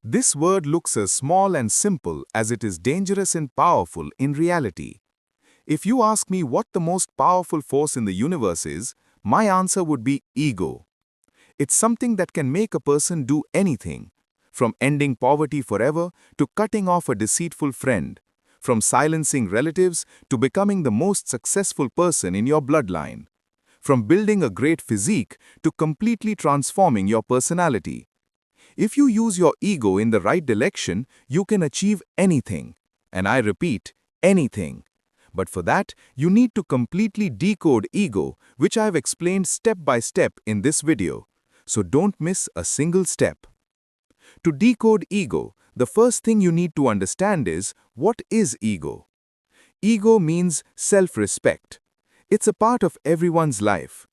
This word looks as small and simple as it is dangerous and powerful in reality. If you ask me what the most powerful force in the universe is, my answer would be ego. It's something that can make a person do anything, from ending poverty forever to cutting off a deceitful friend, from silencing relatives to becoming the most successful person in your bloodline, from building a great physique to completely transforming your personality. If you use your ego in the right direction, you can achieve anything. And I repeat, anything. But for that, you need to completely decode ego, which I have explained step by step in this video. So don't miss a single step. To decode ego, the first thing you need to understand is, what is ego? Ego means self-respect. It's a part of everyone's life.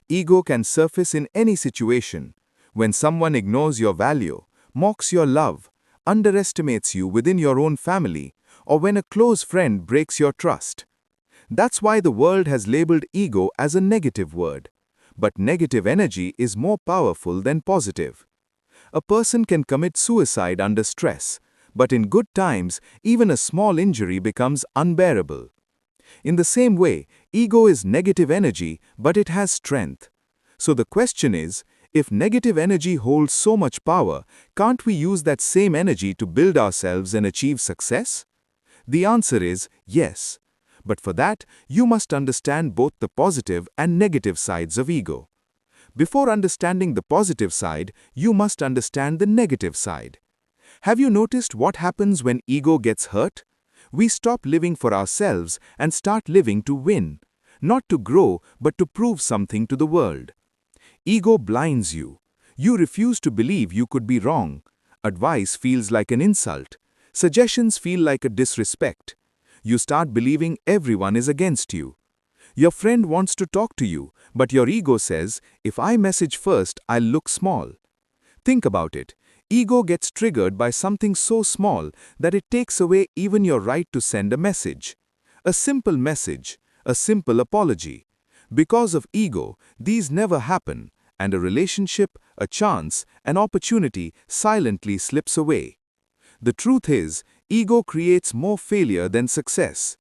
Ego can surface in any situation. When someone ignores your value, mocks your love, underestimates you within your own family, or when a close friend breaks your trust. That's why the world has labeled ego as a negative word. But negative energy is more powerful than positive. A person can commit suicide under stress, but in good times, even a small injury becomes unbearable. In the same way, ego is negative energy, but it has strength. So the question is, if negative energy holds so much power, can't we use that same energy to build ourselves and achieve success? The answer is yes. But for that, you must understand both the positive and negative sides of ego. Before understanding the positive side, you must understand the negative side. Have you noticed what happens when ego gets hurt? We stop living for ourselves and start living to win. Not to grow, but to prove something to the world. Ego blinds you. You refuse to believe you could be wrong. Advice feels like an insult. Suggestions feel like a disrespect. You start believing everyone is against you. Your friend wants to talk to you, but your ego says, if I message first, I'll look small. Think about it. Ego gets triggered by something so small that it takes away even your right to send a message. A simple message, a simple apology. Because of ego, these never happen, and a relationship, a chance, an opportunity silently slips away. The truth is, ego creates more failure than success.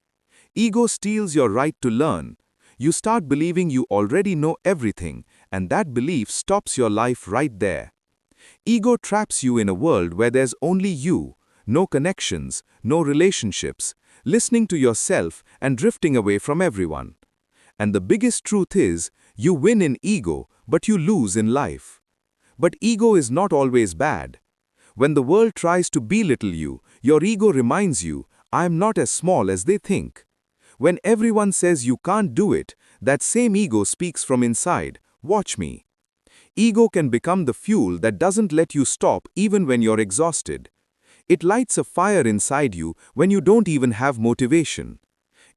Ego steals your right to learn. You start believing you already know everything, and that belief stops your life right there. Ego traps you in a world where there's only you, no connections, no relationships, listening to yourself and drifting away from everyone. And the biggest truth is, you win in ego, but you lose in life. But ego is not always bad. When the world tries to belittle you, your ego reminds you, I am not as small as they think. When everyone says you can't do it, that same ego speaks from inside, watch me. Ego can become the fuel that doesn't let you stop even when you're exhausted. It lights a fire inside you when you don't even have motivation.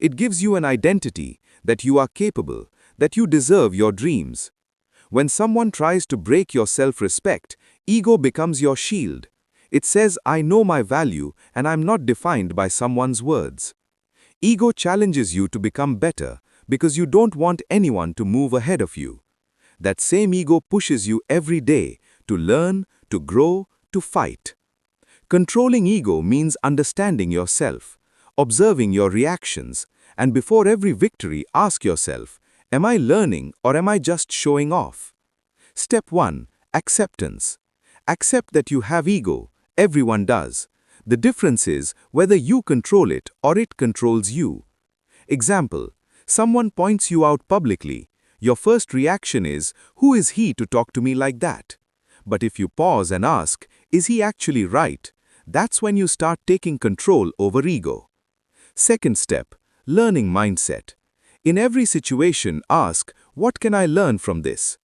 It gives you an identity, that you are capable, that you deserve your dreams. When someone tries to break your self-respect, ego becomes your shield. It says, I know my value and I'm not defined by someone's words. Ego challenges you to become better because you don't want anyone to move ahead of you. That same ego pushes you every day to learn, to grow, to fight. Controlling ego means understanding yourself, observing your reactions, and before every victory, ask yourself, am I learning or am I just showing off? Step 1. Acceptance. Accept that you have ego. Everyone does. The difference is whether you control it or it controls you. Example. Someone points you out publicly. Your first reaction is, who is he to talk to me like that? But if you pause and ask, is he actually right? That's when you start taking control over ego. Second step. Learning mindset. In every situation, ask, what can I learn from this?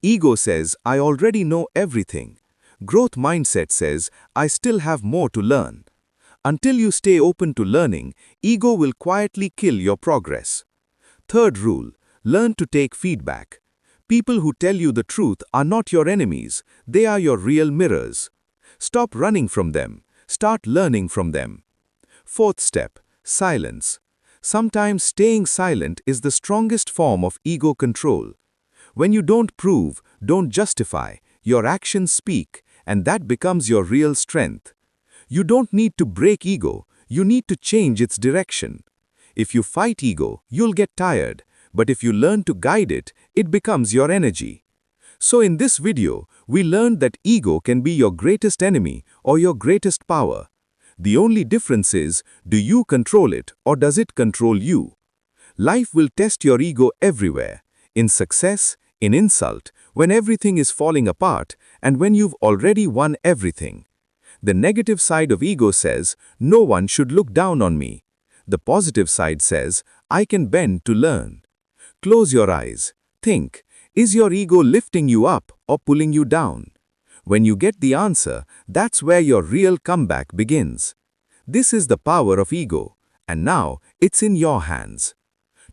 Ego says, I already know everything. Growth mindset says, I still have more to learn. Until you stay open to learning, ego will quietly kill your progress. Third rule, learn to take feedback. People who tell you the truth are not your enemies, they are your real mirrors. Stop running from them, start learning from them. Fourth step, silence. Sometimes staying silent is the strongest form of ego control. When you don't prove, don't justify, your actions speak, and that becomes your real strength. You don't need to break ego, you need to change its direction. If you fight ego, you'll get tired, but if you learn to guide it, it becomes your energy. So in this video, we learned that ego can be your greatest enemy or your greatest power. The only difference is, do you control it or does it control you? Life will test your ego everywhere, in success, in insult, when everything is falling apart, and when you've already won everything. The negative side of ego says, no one should look down on me. The positive side says, I can bend to learn. Close your eyes. Think, is your ego lifting you up or pulling you down? When you get the answer, that's where your real comeback begins. This is the power of ego, and now it's in your hands.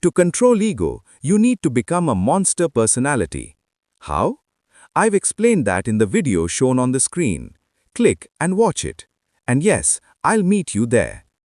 To control ego, you need to become a monster personality. How? I've explained that in the video shown on the screen. Click and watch it. And yes, I'll meet you there.